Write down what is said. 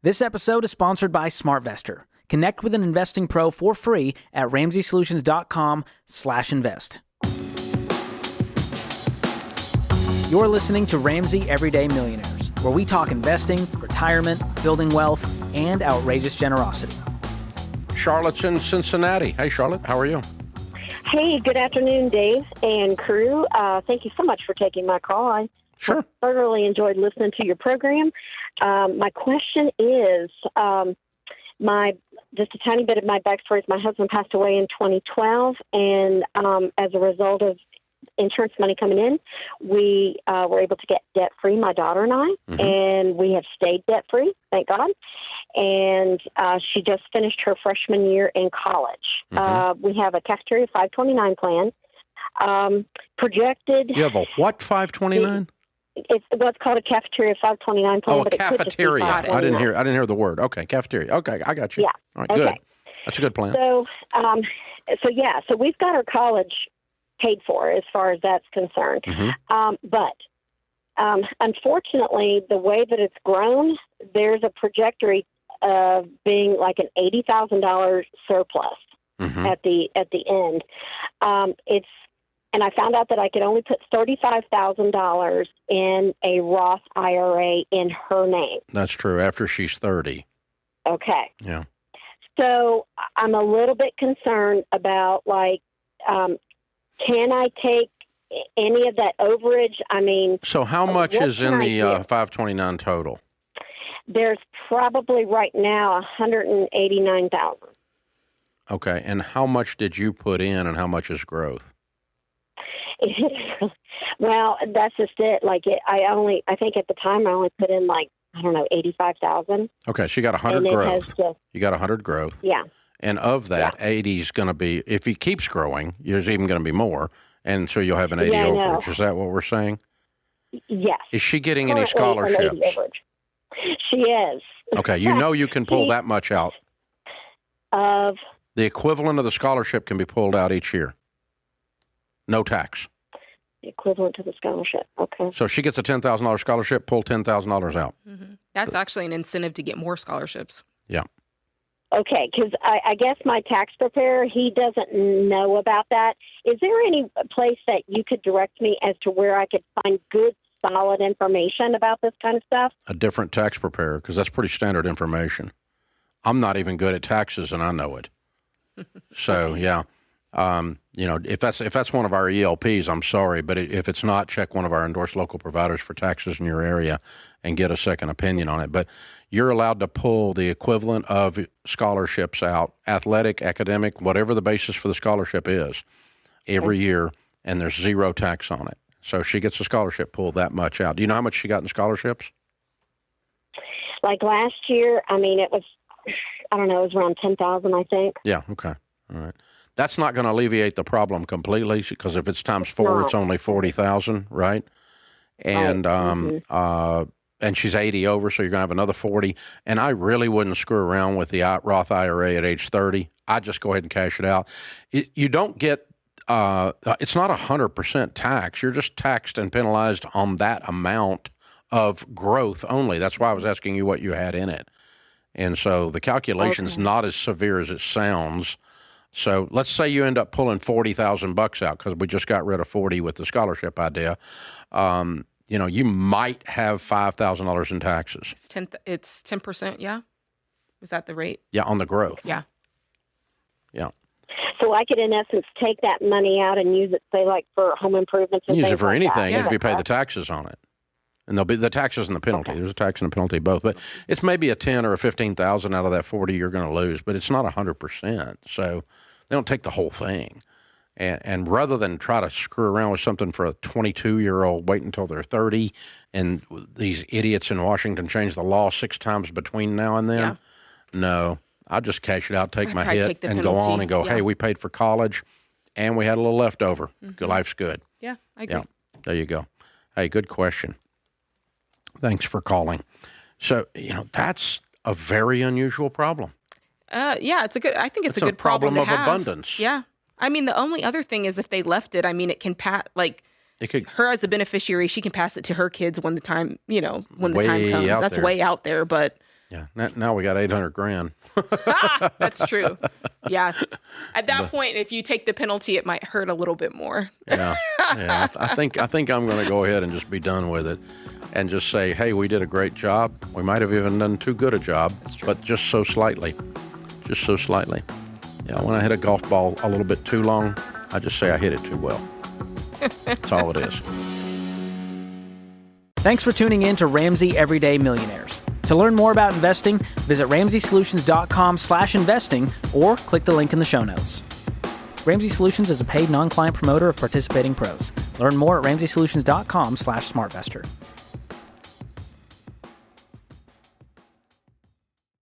This episode is sponsored by SmartVestor. Connect with an investing pro for free at RamseySolutions.com/invest. You're listening to Ramsey Everyday Millionaires, where we talk investing, retirement, building wealth, and outrageous generosity. Charlotte's in Cincinnati. Hey, Charlotte, how are you? Hey, good afternoon, Dave and crew. Thank you so much for taking my call. I thoroughly enjoyed listening to your program. My question is, just a tiny bit of my backstory is my husband passed away in 2012, and as a result of insurance money coming in, we were able to get debt-free, my daughter and I, and we have stayed debt-free, thank God. And she just finished her freshman year in college. We have a cafeteria 529 plan. Projected... You have a what, 529? It's what's called a cafeteria 529 plan. Oh, a cafeteria. I didn't hear the word. Okay, cafeteria. Okay, I got you. Yeah. All right, good. That's a good plan. So we've got her college paid for as far as that's concerned. But unfortunately, the way that it's grown, there's a trajectory of being like an $80,000 surplus at the end. And I found out that I could only put $35,000 in a Roth IRA in her name. That's true. After she's 30. Okay. Yeah. So I'm a little bit concerned about, can I take any of that overage? I mean, so how much is in the 529 total? There's probably right now $189,000. Okay, and how much did you put in, and how much is growth? Well, that's just it. I think at the time I only put in $85,000. Okay, so you got 100 growth. You got 100 growth. Yeah. And of that, 80 is going to be, if he keeps growing, there's even going to be more. And so you'll have an 80 overage. Is that what we're saying? Yes. Is she getting any scholarships? She is. Okay, you can pull that much out. The equivalent of the scholarship can be pulled out each year. No tax. The equivalent to the scholarship. Okay. So if she gets a $10,000 scholarship, pull $10,000 out. That's actually an incentive to get more scholarships. Yeah. Okay, because I guess my tax preparer, he doesn't know about that. Is there any place that you could direct me as to where I could find good, solid information about this kind of stuff? A different tax preparer, because that's pretty standard information. I'm not even good at taxes, and I know it. So, yeah. If that's one of our ELPs, I'm sorry, but if it's not, check one of our endorsed local providers for taxes in your area and get a second opinion on it. But you're allowed to pull the equivalent of scholarships out, athletic, academic, whatever the basis for the scholarship is, every year, and there's zero tax on it. So if she gets a scholarship, pull that much out. Do you know how much she got in scholarships? Like last year, it was around $10,000, I think. Yeah, okay. All right. That's not going to alleviate the problem completely, because if it's times 4, it's only $40,000, right? And and she's 80 over, so you're going to have another 40. And I really wouldn't screw around with the Roth IRA at age 30. I'd just go ahead and cash it out. You don't get it's not 100% tax. You're just taxed and penalized on that amount of growth only. That's why I was asking you what you had in it. And so the calculation's not as severe as it sounds. So let's say you end up pulling $40,000 out, because we just got rid of 40 with the scholarship idea. You might have $5,000 in taxes. It's 10%. Yeah. Was that the rate? Yeah, on the growth. Yeah. Yeah. So I could, in essence, take that money out and use it, say, for home improvements. And use it for anything if you pay the taxes on it. And there'll be the taxes and the penalty. Okay. There's a tax and a penalty both, but it's maybe a 10 or a 15,000 out of that 40 you're going to lose, but it's not 100%. So they don't take the whole thing. And rather than try to screw around with something for a 22-year-old, wait until they're 30, and these idiots in Washington change the law 6 times between now and then. No, I'll just cash it out, take my hit, and go on and go, hey, we paid for college, and we had a little leftover. Life's good. Yeah, I agree. Yeah, there you go. Hey, good question. Thanks for calling. So, that's a very unusual problem. Yeah, I think it's a good problem to have. Of abundance. Yeah. The only other thing is if they left it, it can her as the beneficiary, she can pass it to her kids when the time, when the time comes. That's way out there, but Yeah. Now we got 800 grand. That's true. Yeah. At that point, if you take the penalty, it might hurt a little bit more. Yeah. I think I'm going to go ahead and just be done with it, and just say, hey, we did a great job. We might have even done too good a job, but just so slightly. Yeah. When I hit a golf ball a little bit too long, I just say I hit it too well. That's all it is. Thanks for tuning in to Ramsey Everyday Millionaires. To learn more about investing, visit RamseySolutions.com/investing or click the link in the show notes. Ramsey Solutions is a paid non-client promoter of participating pros. Learn more at RamseySolutions.com/SmartVestor.